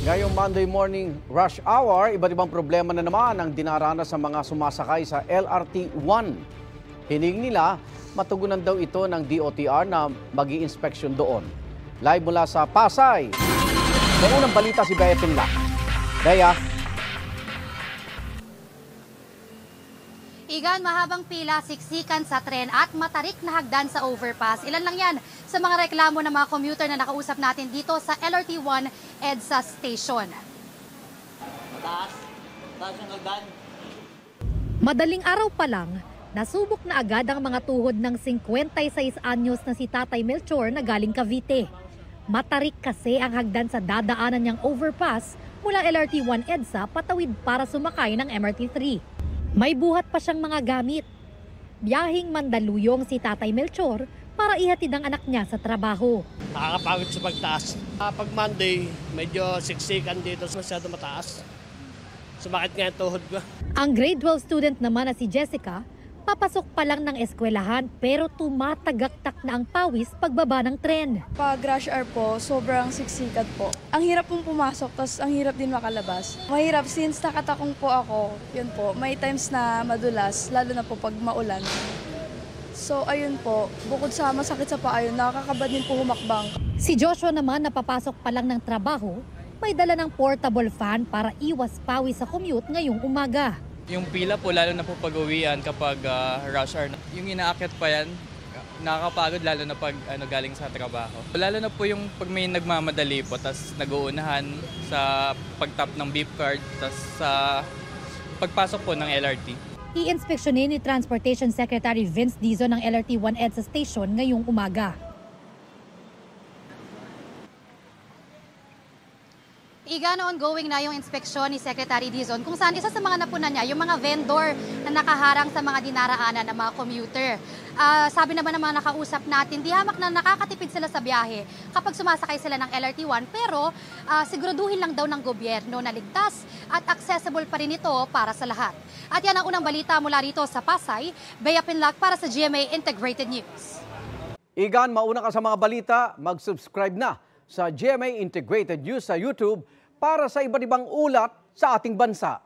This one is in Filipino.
Ngayong Monday morning rush hour, iba't ibang problema na naman ang dinaranas sa mga sumasakay sa LRT-1. Hiling nila, matugunan daw ito ng DOTR na mag-i-inspeksyon doon. Live mula sa Pasay, may unang balita si Bea Pinlac. Bea. Igan, mahabang pila, siksikan sa tren at matarik na hagdan sa overpass. Ilan lang yan sa mga reklamo ng mga commuter na nakausap natin dito sa LRT-1 EDSA Station. Taas yung hagdan. Madaling araw pa lang, nasubok na agad ang mga tuhod ng 56 anyos na si Tatay Melchor na galing Cavite. Matarik kasi ang hagdan sa dadaanan niyang overpass mula LRT-1 EDSA patawid para sumakay ng MRT-3. May buhat pa siyang mga gamit. Biyahing Mandaluyong si Tatay Melchor para ihatid ang anak niya sa trabaho. Nakakapagod sa pagtaas. Pag Monday, medyo siksikan dito, masyado mataas. Sumakit nga yung tuhod ko. Ang grade 12 student naman na si Jessica, papasok pa lang ng eskwelahan pero tumatagaktak na ang pawis pagbaba ng tren. Pag rush hour po, sobrang siksikat po. Ang hirap pong pumasok, tapos ang hirap din makalabas. Mahirap since nakatakong po ako, yun po, may times na madulas, lalo na po pag maulan. So ayun po, bukod sa masakit sa paa yun, nakakabad din po humakbang. Si Joshua naman napapasok pa lang ng trabaho, may dala ng portable fan para iwas pawis sa commute ngayong umaga. Yung pila po, lalo na po pag-uwian kapag rush hour. Yung inaakyat pa yan, nakakapagod lalo na pag galing sa trabaho. Lalo na po yung pag may nagmamadali po, tas nag-uunahan sa pag-tap ng beep card, tas sa pagpasok po ng LRT. I-inspeksyonin ni Transportation Secretary Vince Dizon ng LRT-1 EDSA Station ngayong umaga. Igan, ongoing na yung inspeksyon ni Secretary Dizon kung saan isa sa mga napunan niya yung mga vendor na nakaharang sa mga dinaraanan ng mga commuter. Sabi naman ng mga nakausap natin, di hamak na nakakatipid sila sa biyahe kapag sumasakay sila ng LRT-1 pero siguraduhin lang daw ng gobyerno na ligtas at accessible pa rin ito para sa lahat. At yan ang unang balita mula rito sa Pasay. Bea Pinlac para sa GMA Integrated News. Igan, mauna ka sa mga balita, mag-subscribe na sa GMA Integrated News sa YouTube para sa iba't ibang ulat sa ating bansa.